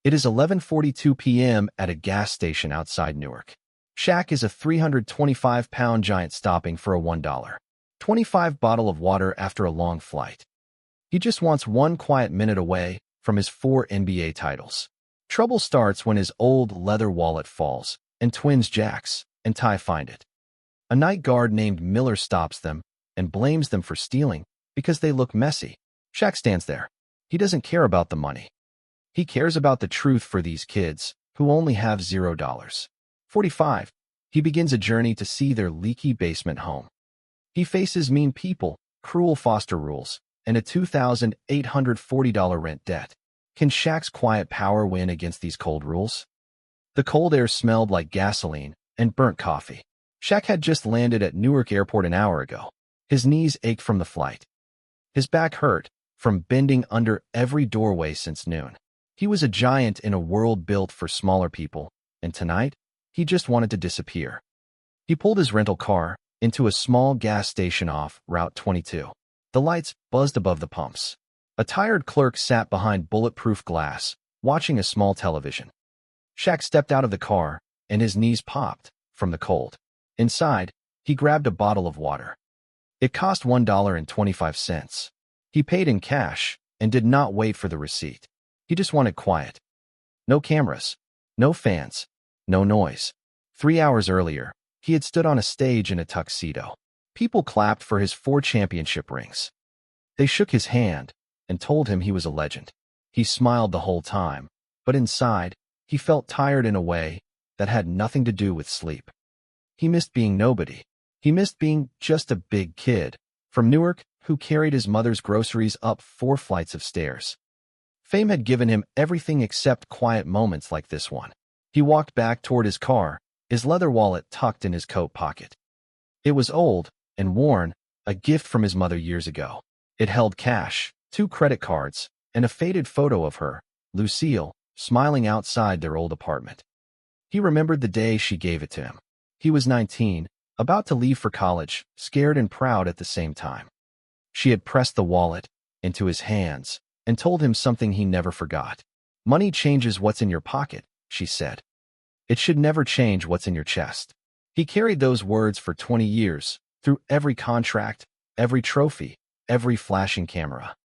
It is 11:42 p.m. at a gas station outside Newark. Shaq is a 325-pound giant stopping for a $1.25 bottle of water after a long flight. He just wants one quiet minute away from his 4 NBA titles. Trouble starts when his old leather wallet falls, and twins Jax and Ty find it. A night guard named Miller stops them and blames them for stealing because they look messy. Shaq stands there. He doesn't care about the money. He cares about the truth for these kids who only have $0.45. He begins a journey to see their leaky basement home. He faces mean people, cruel foster rules, and a $2,840 rent debt. Can Shaq's quiet power win against these cold rules? The cold air smelled like gasoline and burnt coffee. Shaq had just landed at Newark Airport an hour ago. His knees ached from the flight. His back hurt from bending under every doorway since noon. He was a giant in a world built for smaller people, and tonight, he just wanted to disappear. He pulled his rental car into a small gas station off Route 22. The lights buzzed above the pumps. A tired clerk sat behind bulletproof glass, watching a small television. Shaq stepped out of the car, and his knees popped from the cold. Inside, he grabbed a bottle of water. It cost $1.25. He paid in cash and did not wait for the receipt. He just wanted quiet. No cameras, no fans, no noise. 3 hours earlier, he had stood on a stage in a tuxedo. People clapped for his 4 championship rings. They shook his hand and told him he was a legend. He smiled the whole time, but inside, he felt tired in a way that had nothing to do with sleep. He missed being nobody. He missed being just a big kid from Newark who carried his mother's groceries up 4 flights of stairs. Fame had given him everything except quiet moments like this one. He walked back toward his car, his leather wallet tucked in his coat pocket. It was old and worn, a gift from his mother years ago. It held cash, 2 credit cards, and a faded photo of her, Lucille, smiling outside their old apartment. He remembered the day she gave it to him. He was 19, about to leave for college, scared and proud at the same time. She had pressed the wallet into his hands and told him something he never forgot. Money changes what's in your pocket, she said. It should never change what's in your chest. He carried those words for 20 years, through every contract, every trophy, every flashing camera.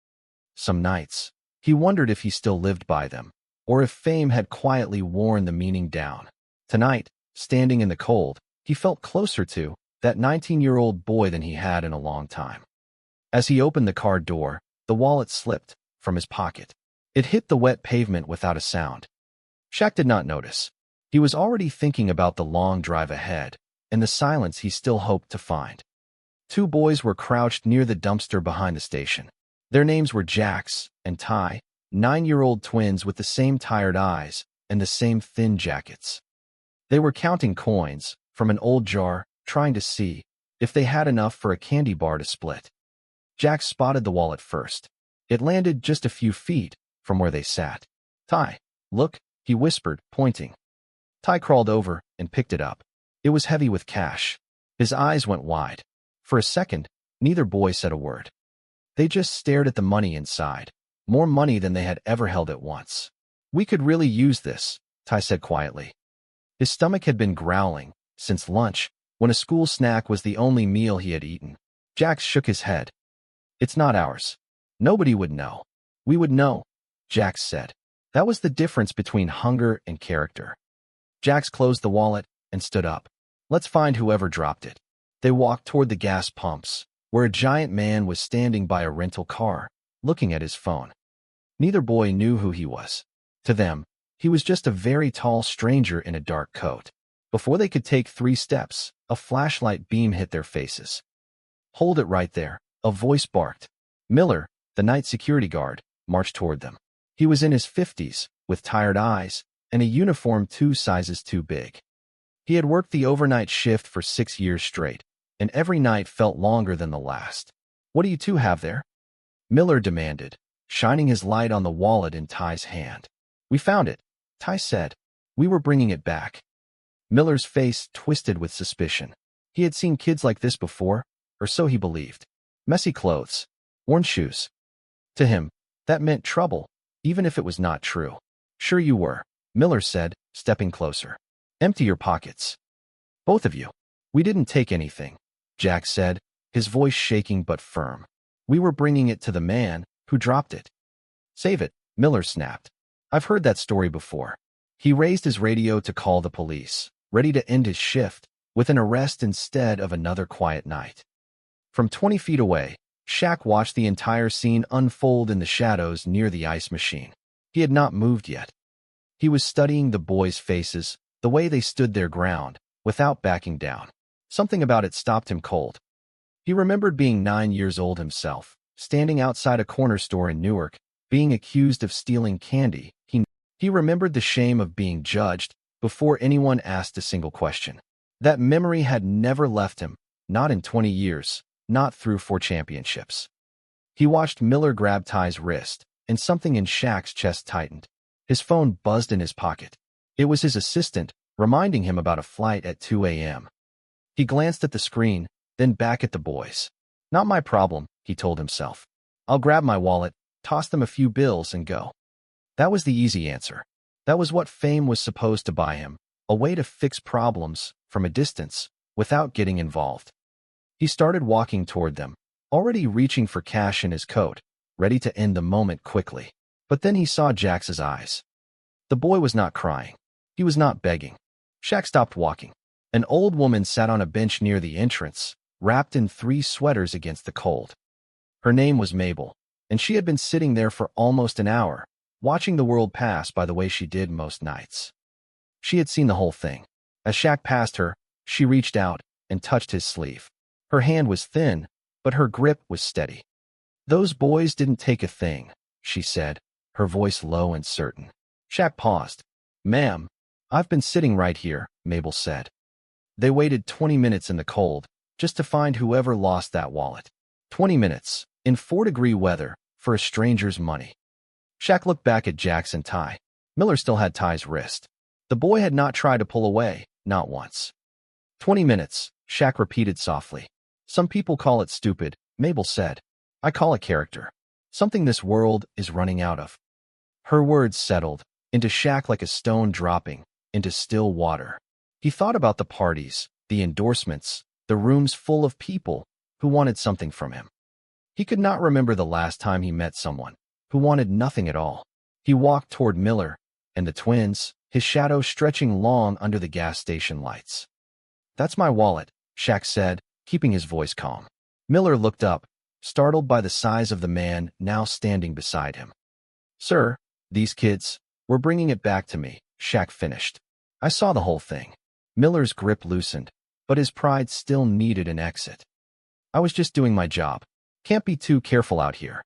Some nights, he wondered if he still lived by them, or if fame had quietly worn the meaning down. Tonight, standing in the cold, he felt closer to that 19-year-old boy than he had in a long time. As he opened the car door, the wallet slipped from his pocket. It hit the wet pavement without a sound. Shaq did not notice. He was already thinking about the long drive ahead and the silence he still hoped to find. 2 boys were crouched near the dumpster behind the station. Their names were Jax and Ty, 9-year-old twins with the same tired eyes and the same thin jackets. They were counting coins from an old jar, trying to see if they had enough for a candy bar to split. Jax spotted the wallet first. It landed just a few feet from where they sat. Ty, look, he whispered, pointing. Ty crawled over and picked it up. It was heavy with cash. His eyes went wide. For a second, neither boy said a word. They just stared at the money inside, more money than they had ever held at once. We could really use this, Ty said quietly. His stomach had been growling since lunch, when a school snack was the only meal he had eaten. Jax shook his head. It's not ours. Nobody would know. We would know, Jax said. That was the difference between hunger and character. Jax closed the wallet and stood up. Let's find whoever dropped it. They walked toward the gas pumps, where a giant man was standing by a rental car, looking at his phone. Neither boy knew who he was. To them, he was just a very tall stranger in a dark coat. Before they could take 3 steps, a flashlight beam hit their faces. Hold it right there, a voice barked. Miller, the night security guard, marched toward them. He was in his 50s, with tired eyes, and a uniform 2 sizes too big. He had worked the overnight shift for 6 years straight, and every night felt longer than the last. What do you 2 have there? Miller demanded, shining his light on the wallet in Ty's hand. We found it, Ty said. We were bringing it back. Miller's face twisted with suspicion. He had seen kids like this before, or so he believed. Messy clothes, worn shoes. To him, that meant trouble, even if it was not true. Sure you were, Miller said, stepping closer. Empty your pockets. Both of you. We didn't take anything, Jack said, his voice shaking but firm. We were bringing it to the man who dropped it. Save it, Miller snapped. I've heard that story before. He raised his radio to call the police, ready to end his shift with an arrest instead of another quiet night. From 20 feet away, Shaq watched the entire scene unfold in the shadows near the ice machine. He had not moved yet. He was studying the boys' faces, the way they stood their ground, without backing down. Something about it stopped him cold. He remembered being 9 years old himself, standing outside a corner store in Newark, being accused of stealing candy. He remembered the shame of being judged before anyone asked a single question. That memory had never left him, not in 20 years, not through 4 championships. He watched Miller grab Ty's wrist, and something in Shaq's chest tightened. His phone buzzed in his pocket. It was his assistant, reminding him about a flight at 2 a.m. He glanced at the screen, then back at the boys. Not my problem, he told himself. I'll grab my wallet, toss them a few bills, and go. That was the easy answer. That was what fame was supposed to buy him, a way to fix problems from a distance without getting involved. He started walking toward them, already reaching for cash in his coat, ready to end the moment quickly. But then he saw Jax's eyes. The boy was not crying. He was not begging. Shaq stopped walking. An old woman sat on a bench near the entrance, wrapped in 3 sweaters against the cold. Her name was Mabel, and she had been sitting there for almost an hour, watching the world pass by the way she did most nights. She had seen the whole thing. As Shaq passed her, she reached out and touched his sleeve. Her hand was thin, but her grip was steady. Those boys didn't take a thing, she said, her voice low and certain. Shaq paused. Ma'am, I've been sitting right here, Mabel said. They waited 20 minutes in the cold, just to find whoever lost that wallet. 20 minutes, in 4-degree weather, for a stranger's money. Shaq looked back at Jax and Ty. Miller still had Ty's wrist. The boy had not tried to pull away, not once. 20 minutes, Shaq repeated softly. Some people call it stupid, Mabel said. I call it character. Something this world is running out of. Her words settled into Shaq like a stone dropping into still water. He thought about the parties, the endorsements, the rooms full of people who wanted something from him. He could not remember the last time he met someone who wanted nothing at all. He walked toward Miller and the twins, his shadow stretching long under the gas station lights. That's my wallet, Shaq said, keeping his voice calm. Miller looked up, startled by the size of the man now standing beside him. Sir, these kids were bringing it back to me, Shaq finished. I saw the whole thing. Miller's grip loosened, but his pride still needed an exit. I was just doing my job. Can't be too careful out here.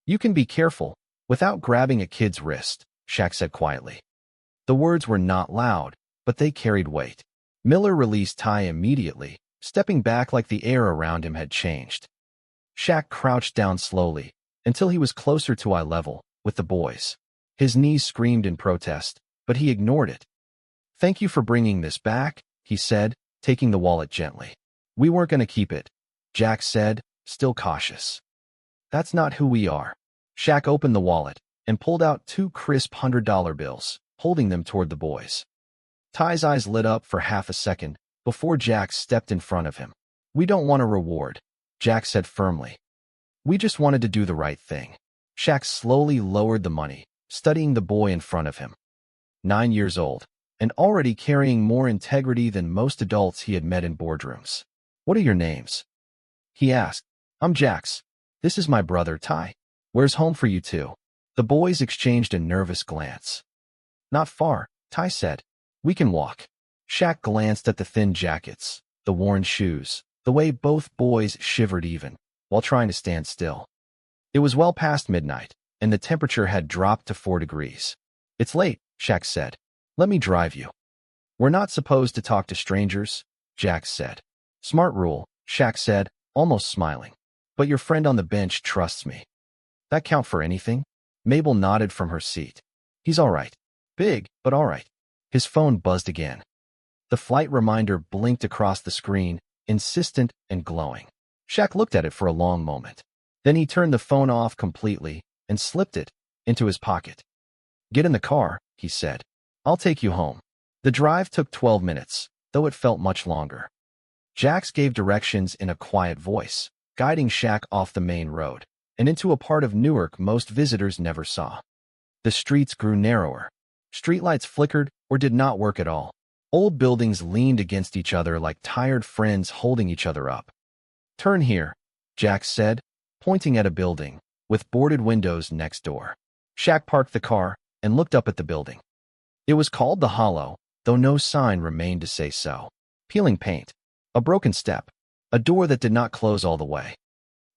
You can be careful, without grabbing a kid's wrist, Shaq said quietly. The words were not loud, but they carried weight. Miller released Ty immediately, stepping back like the air around him had changed. Shaq crouched down slowly, until he was closer to eye level with the boys. His knees screamed in protest, but he ignored it. Thank you for bringing this back, he said, taking the wallet gently. We weren't going to keep it, Jack said, still cautious. That's not who we are. Shaq opened the wallet and pulled out 2 crisp $100 bills, holding them toward the boys. Ty's eyes lit up for half a second before Jack stepped in front of him. We don't want a reward, Jack said firmly. We just wanted to do the right thing. Shaq slowly lowered the money, studying the boy in front of him. 9 years old, and already carrying more integrity than most adults he had met in boardrooms. What are your names? He asked. I'm Jax. This is my brother, Ty. Where's home for you two? The boys exchanged a nervous glance. Not far, Ty said. We can walk. Shaq glanced at the thin jackets, the worn shoes, the way both boys shivered even, while trying to stand still. It was well past midnight, and the temperature had dropped to 4 degrees. It's late, Shaq said. Let me drive you. We're not supposed to talk to strangers, Jack said. Smart rule, Shaq said, almost smiling. But your friend on the bench trusts me. That count for anything? Mabel nodded from her seat. He's all right. Big, but all right. His phone buzzed again. The flight reminder blinked across the screen, insistent and glowing. Shaq looked at it for a long moment. Then he turned the phone off completely and slipped it into his pocket. Get in the car, he said. I'll take you home. The drive took 12 minutes, though it felt much longer. Jax gave directions in a quiet voice, guiding Shaq off the main road and into a part of Newark most visitors never saw. The streets grew narrower. Streetlights flickered or did not work at all. Old buildings leaned against each other like tired friends holding each other up. Turn here, Jax said, pointing at a building with boarded windows next door. Shaq parked the car and looked up at the building. It was called the Hollow, though no sign remained to say so. Peeling paint, a broken step, a door that did not close all the way.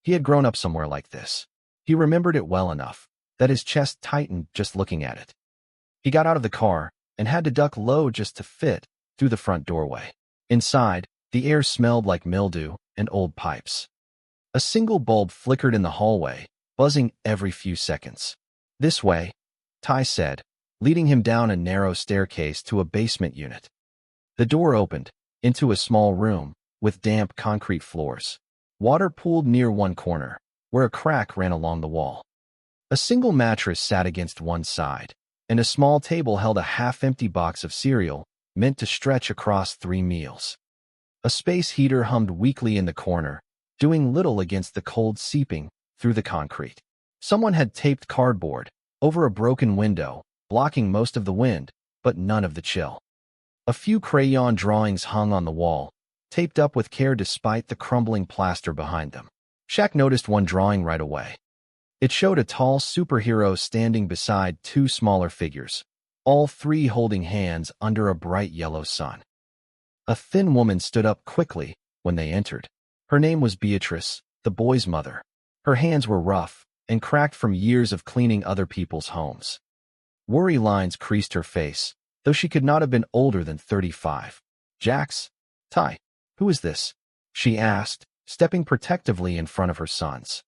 He had grown up somewhere like this. He remembered it well enough that his chest tightened just looking at it. He got out of the car and had to duck low just to fit through the front doorway. Inside, the air smelled like mildew and old pipes. A single bulb flickered in the hallway, buzzing every few seconds. This way, Ty said, leading him down a narrow staircase to a basement unit. The door opened into a small room with damp concrete floors. Water pooled near one corner, where a crack ran along the wall. A single mattress sat against one side, and a small table held a half-empty box of cereal meant to stretch across 3 meals. A space heater hummed weakly in the corner, doing little against the cold seeping through the concrete. Someone had taped cardboard over a broken window, blocking most of the wind, but none of the chill. A few crayon drawings hung on the wall, taped up with care despite the crumbling plaster behind them. Shaq noticed one drawing right away. It showed a tall superhero standing beside 2 smaller figures, all 3 holding hands under a bright yellow sun. A thin woman stood up quickly when they entered. Her name was Beatrice, the boy's mother. Her hands were rough and cracked from years of cleaning other people's homes. Worry lines creased her face, though she could not have been older than 35. Jax? Ty? Who is this? She asked, stepping protectively in front of her sons.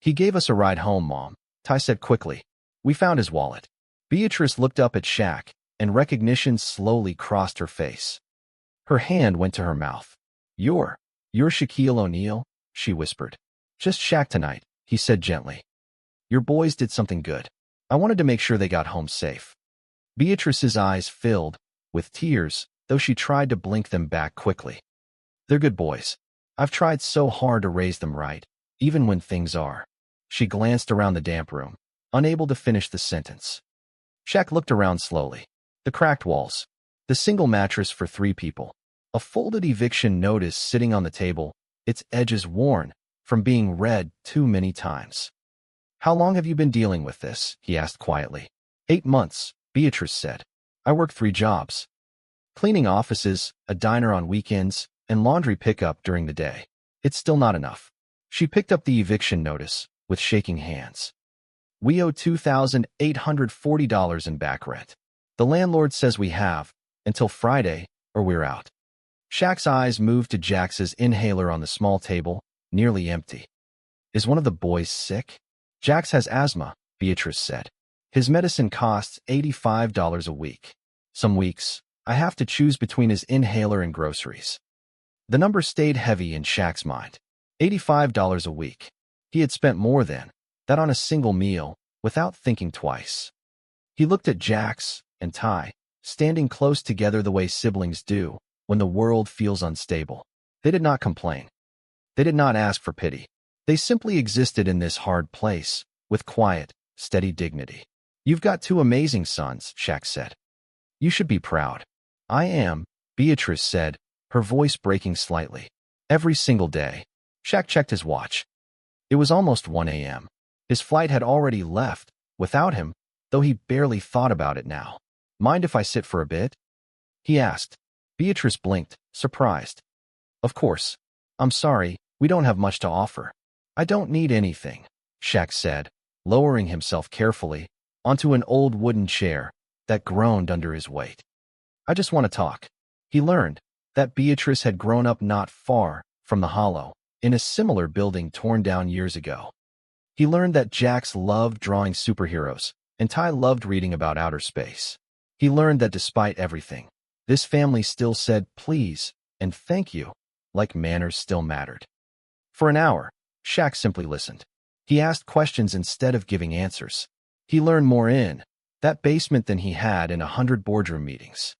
He gave us a ride home, Mom, Ty said quickly. We found his wallet. Beatrice looked up at Shaq, and recognition slowly crossed her face. Her hand went to her mouth. You're Shaquille O'Neal, she whispered. Just Shaq tonight, he said gently. Your boys did something good. I wanted to make sure they got home safe. Beatrice's eyes filled with tears, though she tried to blink them back quickly. They're good boys. I've tried so hard to raise them right, even when things are. She glanced around the damp room, unable to finish the sentence. Shaq looked around slowly. The cracked walls, the single mattress for 3 people, a folded eviction notice sitting on the table, its edges worn from being read too many times. How long have you been dealing with this? He asked quietly. 8 months, Beatrice said. I work 3 jobs. Cleaning offices, a diner on weekends, and laundry pickup during the day. It's still not enough. She picked up the eviction notice with shaking hands. We owe $2,840 in back rent. The landlord says we have until Friday or we're out. Shaq's eyes moved to Jax's inhaler on the small table, nearly empty. Is one of the boys sick? Jax has asthma, Beatrice said. His medicine costs $85 a week. Some weeks, I have to choose between his inhaler and groceries. The number stayed heavy in Shaq's mind. $85 a week. He had spent more than that on a single meal, without thinking twice. He looked at Jax and Ty, standing close together the way siblings do when the world feels unstable. They did not complain. They did not ask for pity. They simply existed in this hard place, with quiet, steady dignity. You've got 2 amazing sons, Shaq said. You should be proud. I am, Beatrice said, her voice breaking slightly. Every single day. Shaq checked his watch. It was almost 1 a.m. His flight had already left, without him, though he barely thought about it now. Mind if I sit for a bit? He asked. Beatrice blinked, surprised. Of course. I'm sorry, we don't have much to offer. I don't need anything, Shaq said, lowering himself carefully onto an old wooden chair that groaned under his weight. I just want to talk. He learned that Beatrice had grown up not far from the Hollow, in a similar building torn down years ago. He learned that Jax loved drawing superheroes, and Ty loved reading about outer space. He learned that despite everything, this family still said please and thank you, like manners still mattered. For an hour, Shaq simply listened. He asked questions instead of giving answers. He learned more in that basement than he had in 100 boardroom meetings.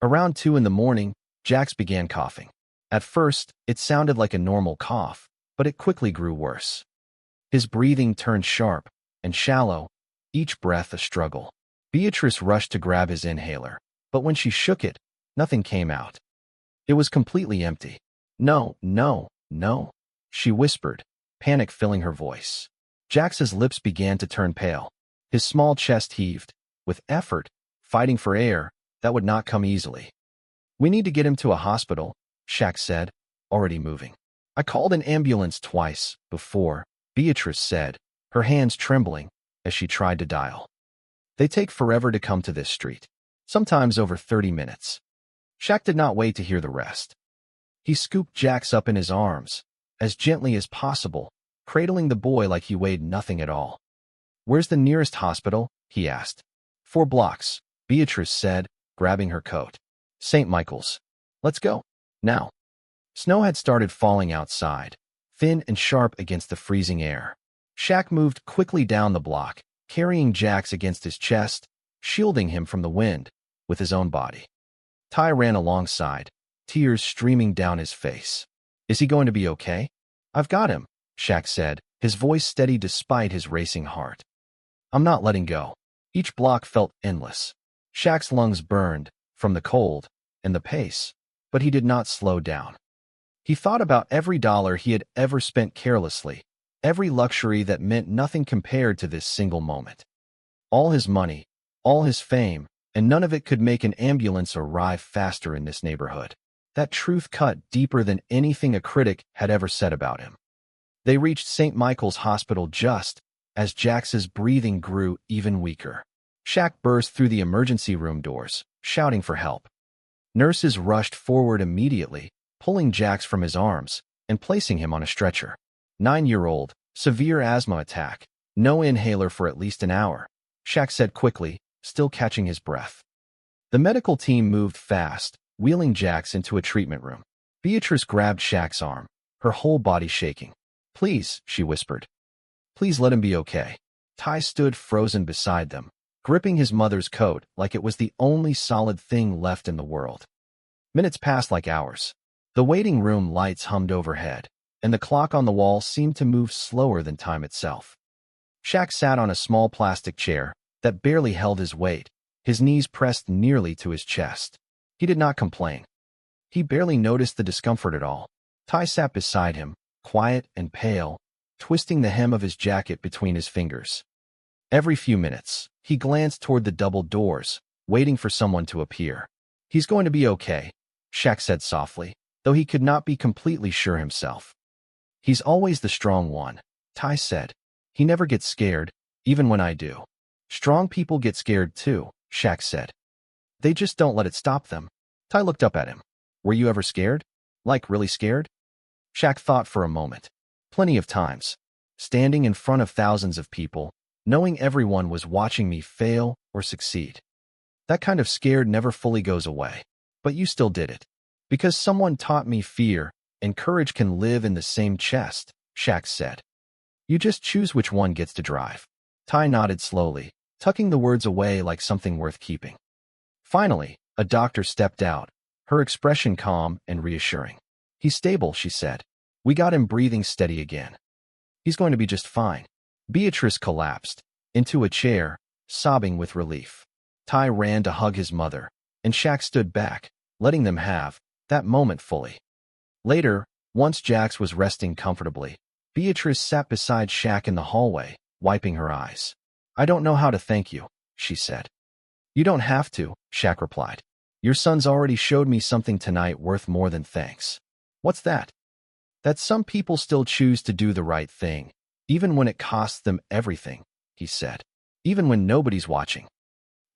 Around 2 in the morning, Jax began coughing. At first, it sounded like a normal cough, but it quickly grew worse. His breathing turned sharp and shallow, each breath a struggle. Beatrice rushed to grab his inhaler, but when she shook it, nothing came out. It was completely empty. No, no, no, she whispered, panic filling her voice. Jax's lips began to turn pale. His small chest heaved, with effort, fighting for air that would not come easily. We need to get him to a hospital, Shaq said, already moving. I called an ambulance twice before, Beatrice said, her hands trembling as she tried to dial. They take forever to come to this street, sometimes over 30 minutes. Shaq did not wait to hear the rest. He scooped Jax up in his arms, as gently as possible, cradling the boy like he weighed nothing at all. Where's the nearest hospital? He asked. 4 blocks, Beatrice said, grabbing her coat. St. Michael's. Let's go. Now. Snow had started falling outside, thin and sharp against the freezing air. Shaq moved quickly down the block, carrying Jax against his chest, shielding him from the wind with his own body. Ty ran alongside, tears streaming down his face. Is he going to be okay? I've got him, Shaq said, his voice steady despite his racing heart. I'm not letting go. Each block felt endless. Shaq's lungs burned from the cold and the pace, but he did not slow down. He thought about every dollar he had ever spent carelessly, every luxury that meant nothing compared to this single moment. All his money, all his fame, and none of it could make an ambulance arrive faster in this neighborhood. That truth cut deeper than anything a critic had ever said about him. They reached St. Michael's Hospital just as Jax's breathing grew even weaker. Shaq burst through the emergency room doors, shouting for help. Nurses rushed forward immediately, pulling Jax from his arms and placing him on a stretcher. 9-year-old, severe asthma attack, no inhaler for at least an hour, Shaq said quickly, still catching his breath. The medical team moved fast, wheeling Jax into a treatment room. Beatrice grabbed Shaq's arm, her whole body shaking. Please, she whispered. Please let him be okay. Ty stood frozen beside them, gripping his mother's coat like it was the only solid thing left in the world. Minutes passed like hours. The waiting room lights hummed overhead, and the clock on the wall seemed to move slower than time itself. Shaq sat on a small plastic chair that barely held his weight, his knees pressed nearly to his chest. He did not complain. He barely noticed the discomfort at all. Ty sat beside him, quiet and pale, twisting the hem of his jacket between his fingers. Every few minutes, he glanced toward the double doors, waiting for someone to appear. He's going to be okay, Shaq said softly, though he could not be completely sure himself. He's always the strong one, Ty said. He never gets scared, even when I do. Strong people get scared too, Shaq said. They just don't let it stop them. Ty looked up at him. Were you ever scared? Like really scared? Shaq thought for a moment. Plenty of times. Standing in front of thousands of people, knowing everyone was watching me fail or succeed. That kind of scared never fully goes away. But you still did it. Because someone taught me fear and courage can live in the same chest, Shaq said. You just choose which one gets to drive. Ty nodded slowly, tucking the words away like something worth keeping. Finally, a doctor stepped out, her expression calm and reassuring. He's stable, she said. We got him breathing steady again. He's going to be just fine. Beatrice collapsed into a chair, sobbing with relief. Ty ran to hug his mother, and Shaq stood back, letting them have that moment fully. Later, once Jax was resting comfortably, Beatrice sat beside Shaq in the hallway, wiping her eyes. I don't know how to thank you, she said. You don't have to, Shaq replied. Your son's already showed me something tonight worth more than thanks. What's that? That some people still choose to do the right thing, even when it costs them everything, he said. Even when nobody's watching.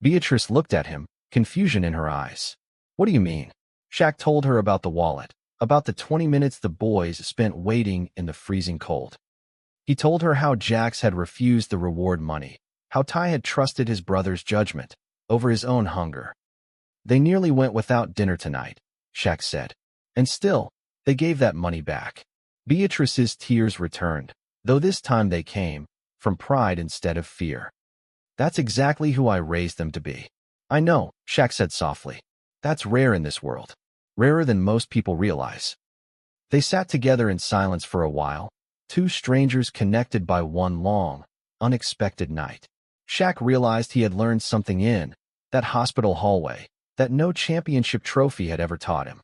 Beatrice looked at him, confusion in her eyes. What do you mean? Shaq told her about the wallet, about the 20 minutes the boys spent waiting in the freezing cold. He told her how Jax had refused the reward money, how Ty had trusted his brother's judgment over his own hunger. They nearly went without dinner tonight, Shaq said. And still, they gave that money back. Beatrice's tears returned, though this time they came from pride instead of fear. That's exactly who I raised them to be. I know, Shaq said softly. That's rare in this world. Rarer than most people realize. They sat together in silence for a while, two strangers connected by one long, unexpected night. Shaq realized he had learned something in that hospital hallway that no championship trophy had ever taught him.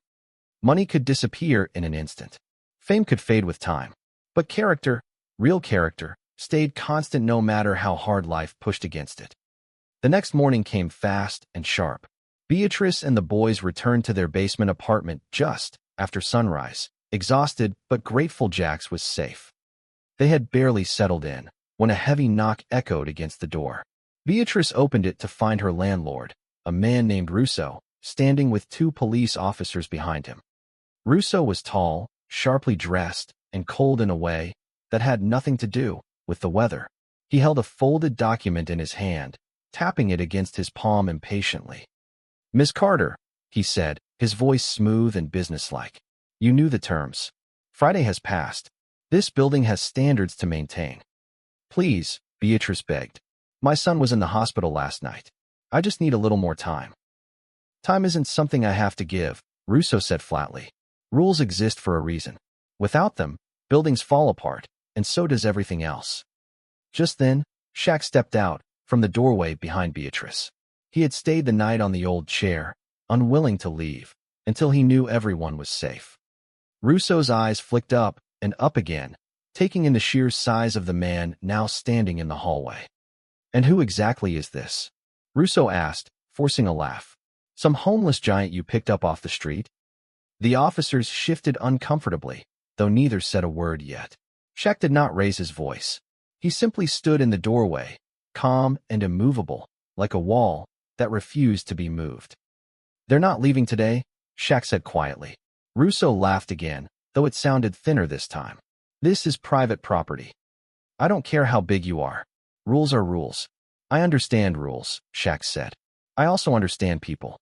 Money could disappear in an instant. Fame could fade with time. But character, real character, stayed constant no matter how hard life pushed against it. The next morning came fast and sharp. Beatrice and the boys returned to their basement apartment just after sunrise, exhausted but grateful Jax was safe. They had barely settled in when a heavy knock echoed against the door. Beatrice opened it to find her landlord, a man named Russo, standing with two police officers behind him. Russo was tall, sharply dressed, and cold in a way that had nothing to do with the weather. He held a folded document in his hand, tapping it against his palm impatiently. "Miss Carter," he said, his voice smooth and businesslike. "You knew the terms. Friday has passed. This building has standards to maintain." "Please," Beatrice begged. "My son was in the hospital last night. I just need a little more time." "Time isn't something I have to give," Russo said flatly. "Rules exist for a reason. Without them, buildings fall apart, and so does everything else." Just then, Shaq stepped out from the doorway behind Beatrice. He had stayed the night on the old chair, unwilling to leave, until he knew everyone was safe. Russo's eyes flicked up and up again, taking in the sheer size of the man now standing in the hallway. "And who exactly is this?" Russo asked, forcing a laugh. "Some homeless giant you picked up off the street?" The officers shifted uncomfortably, though neither said a word yet. Shaq did not raise his voice. He simply stood in the doorway, calm and immovable, like a wall that refused to be moved. "They're not leaving today," Shaq said quietly. Russo laughed again, though it sounded thinner this time. "This is private property. I don't care how big you are. Rules are rules." "I understand rules," Shaq said. "I also understand people.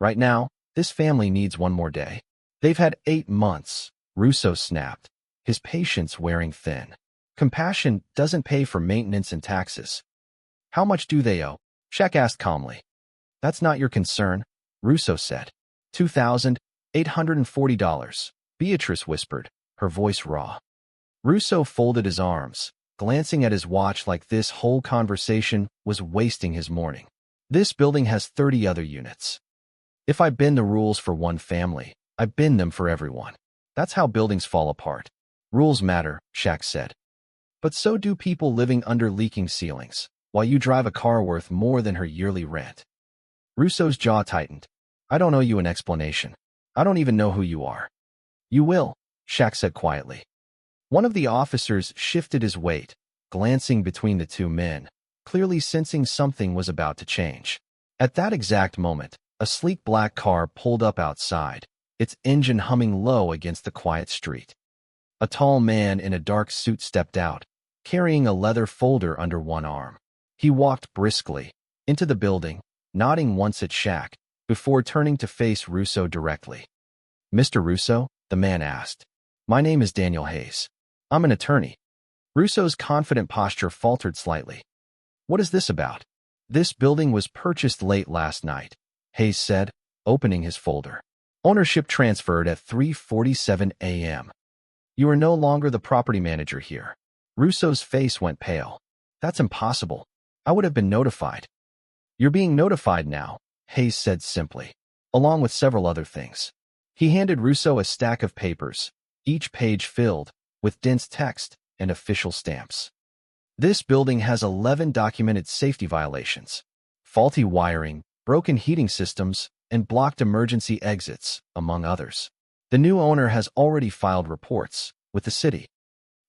Right now, this family needs one more day." "They've had 8 months," Russo snapped, his patience wearing thin. "Compassion doesn't pay for maintenance and taxes." "How much do they owe?" Shaq asked calmly. "That's not your concern," Russo said. $2,840, Beatrice whispered, her voice raw. Russo folded his arms, glancing at his watch like this whole conversation was wasting his morning. "This building has 30 other units. If I bend the rules for one family, I bend them for everyone. That's how buildings fall apart." "Rules matter," Shaq said. "But so do people living under leaking ceilings, while you drive a car worth more than her yearly rent." Russo's jaw tightened. "I don't owe you an explanation. I don't even know who you are." "You will," Shaq said quietly. One of the officers shifted his weight, glancing between the two men, clearly sensing something was about to change. At that exact moment, a sleek black car pulled up outside, its engine humming low against the quiet street. A tall man in a dark suit stepped out, carrying a leather folder under one arm. He walked briskly into the building, nodding once at Shaq, before turning to face Russo directly. "Mr. Russo?" the man asked. "My name is Daniel Hayes. I'm an attorney." Russo's confident posture faltered slightly. "What is this about?" "This building was purchased late last night," Hayes said, opening his folder. "Ownership transferred at 3:47 a.m. You are no longer the property manager here." Russo's face went pale. "That's impossible. I would have been notified." "You're being notified now," Hayes said simply, along with several other things. He handed Russo a stack of papers, each page filled with dense text and official stamps. "This building has 11 documented safety violations. Faulty wiring, broken heating systems, and blocked emergency exits, among others. The new owner has already filed reports with the city."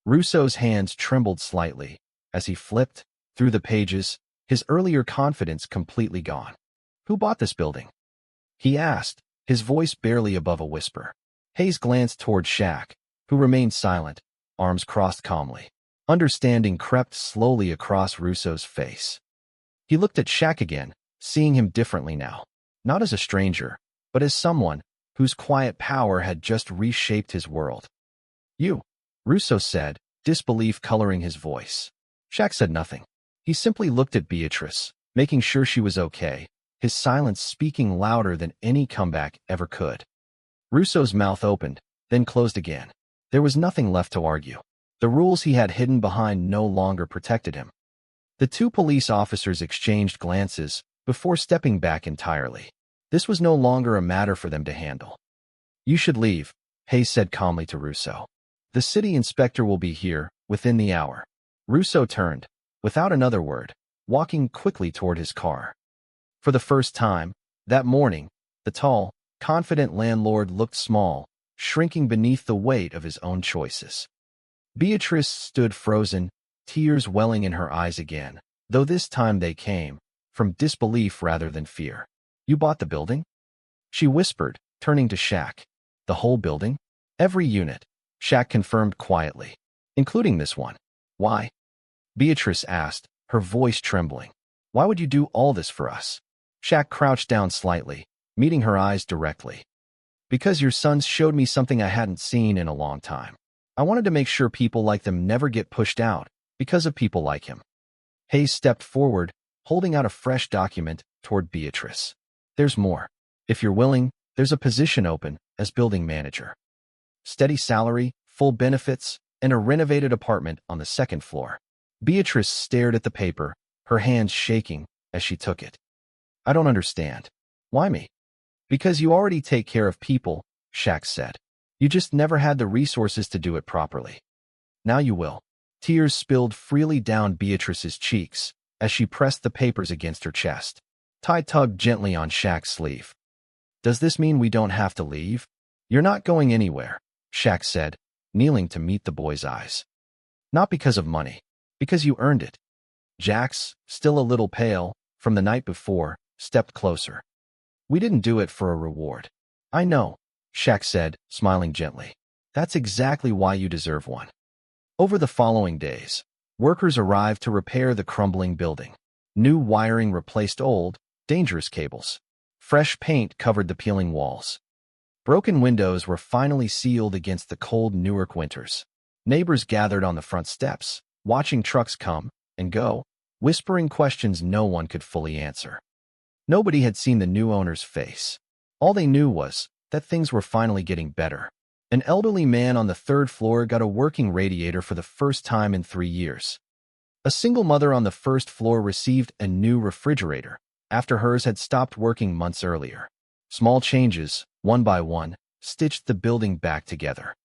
Russo's hands trembled slightly as he flipped through the pages, his earlier confidence completely gone. "Who bought this building?" he asked, his voice barely above a whisper. Hayes glanced toward Shaq, who remained silent, arms crossed calmly. Understanding crept slowly across Russo's face. He looked at Shaq again, seeing him differently now, not as a stranger, but as someone whose quiet power had just reshaped his world. "You," Russo said, disbelief coloring his voice. Shaq said nothing. He simply looked at Beatrice, making sure she was okay, his silence speaking louder than any comeback ever could. Russo's mouth opened, then closed again. There was nothing left to argue. The rules he had hidden behind no longer protected him. The two police officers exchanged glances before stepping back entirely. This was no longer a matter for them to handle. "You should leave," Hayes said calmly to Russo. "The city inspector will be here within the hour." Russo turned, without another word, walking quickly toward his car. For the first time, that morning, the tall, confident landlord looked small, shrinking beneath the weight of his own choices. Beatrice stood frozen, tears welling in her eyes again, though this time they came from disbelief rather than fear. "You bought the building?" she whispered, turning to Shaq. "The whole building?" "Every unit," Shaq confirmed quietly, "including this one." "Why?" Beatrice asked, her voice trembling. "Why would you do all this for us?" Shaq crouched down slightly, meeting her eyes directly. "Because your sons showed me something I hadn't seen in a long time. I wanted to make sure people like them never get pushed out because of people like him." Hayes stepped forward, holding out a fresh document toward Beatrice. "There's more. If you're willing, there's a position open as building manager. Steady salary, full benefits, and a renovated apartment on the second floor." Beatrice stared at the paper, her hands shaking as she took it. "I don't understand. Why me?" "Because you already take care of people," Shaq said. "You just never had the resources to do it properly. Now you will." Tears spilled freely down Beatrice's cheeks as she pressed the papers against her chest. Ty tugged gently on Shaq's sleeve. "Does this mean we don't have to leave?" "You're not going anywhere," Shaq said, kneeling to meet the boy's eyes. "Not because of money. Because you earned it." Jax, still a little pale from the night before, stepped closer. "We didn't do it for a reward." "I know," Shaq said, smiling gently. "That's exactly why you deserve one." Over the following days, workers arrived to repair the crumbling building. New wiring replaced old, dangerous cables. Fresh paint covered the peeling walls. Broken windows were finally sealed against the cold Newark winters. Neighbors gathered on the front steps, watching trucks come and go, whispering questions no one could fully answer. Nobody had seen the new owner's face. All they knew was that things were finally getting better. An elderly man on the third floor got a working radiator for the first time in 3 years. A single mother on the first floor received a new refrigerator after hers had stopped working months earlier. Small changes, one by one, stitched the building back together.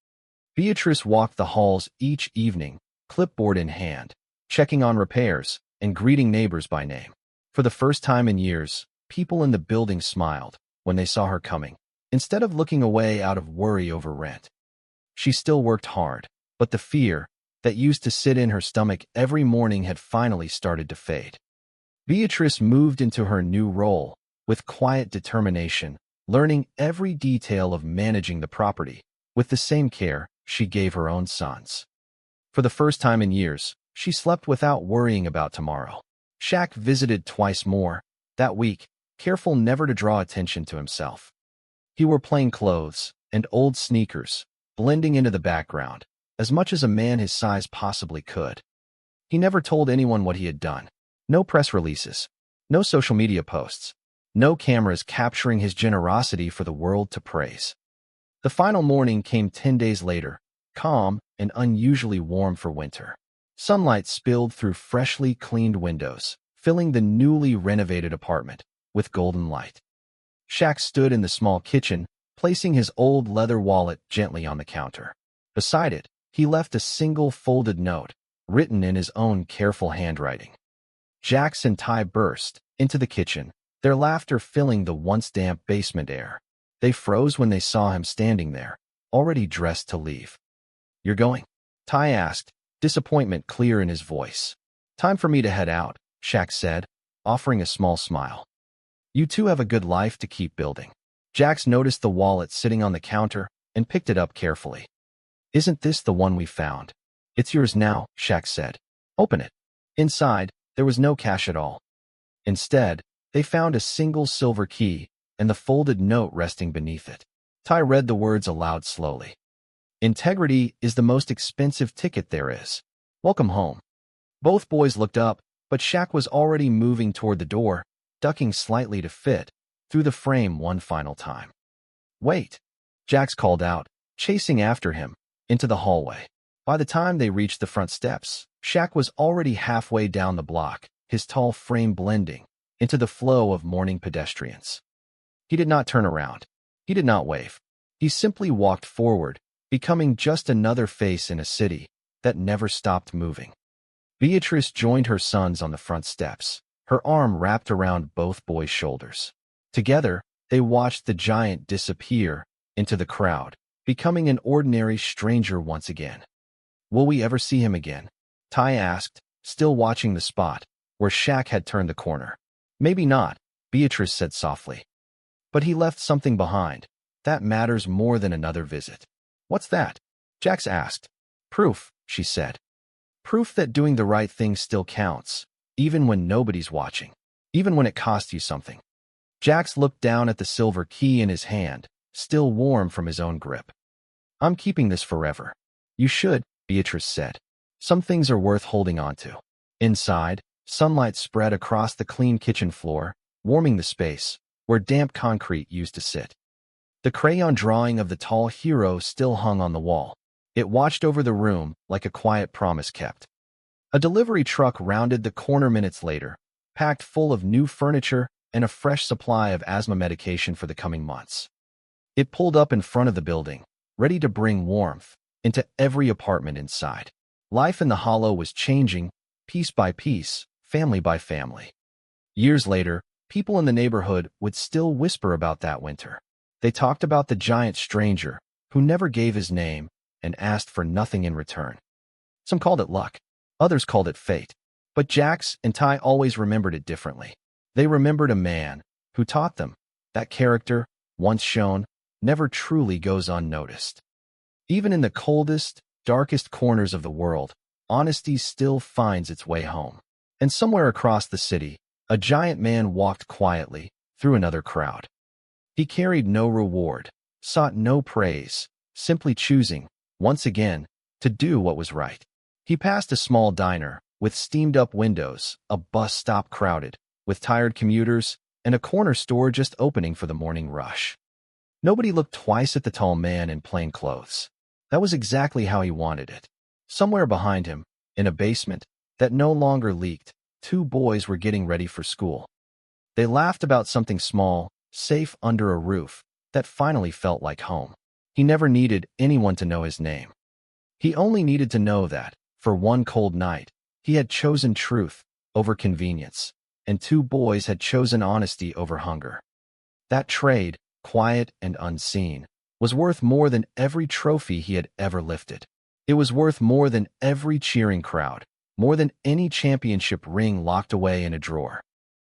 Beatrice walked the halls each evening, clipboard in hand, checking on repairs and greeting neighbors by name. For the first time in years, people in the building smiled when they saw her coming, instead of looking away out of worry over rent. She still worked hard, but the fear that used to sit in her stomach every morning had finally started to fade. Beatrice moved into her new role with quiet determination, learning every detail of managing the property with the same care she gave her own sons. For the first time in years, she slept without worrying about tomorrow. Shaq visited twice more that week, careful never to draw attention to himself. He wore plain clothes and old sneakers, blending into the background, as much as a man his size possibly could. He never told anyone what he had done. No press releases, no social media posts, no cameras capturing his generosity for the world to praise. The final morning came 10 days later, calm and unusually warm for winter. Sunlight spilled through freshly cleaned windows, filling the newly renovated apartment with golden light. Shaq stood in the small kitchen, placing his old leather wallet gently on the counter. Beside it, he left a single folded note, written in his own careful handwriting. Jax and Ty burst into the kitchen, their laughter filling the once damp basement air. They froze when they saw him standing there, already dressed to leave. "You're going?" Ty asked, disappointment clear in his voice. "Time for me to head out," Shaq said, offering a small smile. "You two have a good life to keep building." Jax noticed the wallet sitting on the counter and picked it up carefully. "Isn't this the one we found?" "It's yours now," Shaq said. "Open it." Inside, there was no cash at all. Instead, they found a single silver key and the folded note resting beneath it. Ty read the words aloud slowly. "Integrity is the most expensive ticket there is. Welcome home." Both boys looked up, But Shaq was already moving toward the door, ducking slightly to fit through the frame one final time. "Wait!" Jax called out, chasing after him into the hallway. By the time they reached the front steps, Shaq was already halfway down the block, his tall frame blending into the flow of morning pedestrians. He did not turn around. He did not wave. He simply walked forward, becoming just another face in a city that never stopped moving. Beatrice joined her sons on the front steps, her arm wrapped around both boys' shoulders. Together, they watched the giant disappear into the crowd, becoming an ordinary stranger once again. "Will we ever see him again?" Ty asked, still watching the spot where Shaq had turned the corner. "Maybe not," Beatrice said softly. "But he left something behind. That matters more than another visit." "What's that?" Jax asked. "Proof," she said. "Proof that doing the right thing still counts, even when nobody's watching, even when it costs you something." Jax looked down at the silver key in his hand, still warm from his own grip. "I'm keeping this forever." "You should," Beatrice said. "Some things are worth holding on to." Inside, sunlight spread across the clean kitchen floor, warming the space where damp concrete used to sit. The crayon drawing of the tall hero still hung on the wall. It watched over the room like a quiet promise kept. A delivery truck rounded the corner minutes later, packed full of new furniture and a fresh supply of asthma medication for the coming months. It pulled up in front of the building, ready to bring warmth into every apartment inside. Life in the Hollow was changing, piece by piece, family by family. Years later, people in the neighborhood would still whisper about that winter. They talked about the giant stranger who never gave his name and asked for nothing in return. Some called it luck. Others called it fate. But Jax and Ty always remembered it differently. They remembered a man who taught them that character, once shown, never truly goes unnoticed. Even in the coldest, darkest corners of the world, honesty still finds its way home. And somewhere across the city, a giant man walked quietly through another crowd. He carried no reward, sought no praise, simply choosing, once again, to do what was right. He passed a small diner with steamed-up windows, a bus stop crowded with tired commuters, and a corner store just opening for the morning rush. Nobody looked twice at the tall man in plain clothes. That was exactly how he wanted it. Somewhere behind him, in a basement that no longer leaked, two boys were getting ready for school. They laughed about something small, safe under a roof that finally felt like home. He never needed anyone to know his name. He only needed to know that, for one cold night, he had chosen truth over convenience, and two boys had chosen honesty over hunger. That trade, quiet and unseen, was worth more than every trophy he had ever lifted. It was worth more than every cheering crowd, more than any championship ring locked away in a drawer.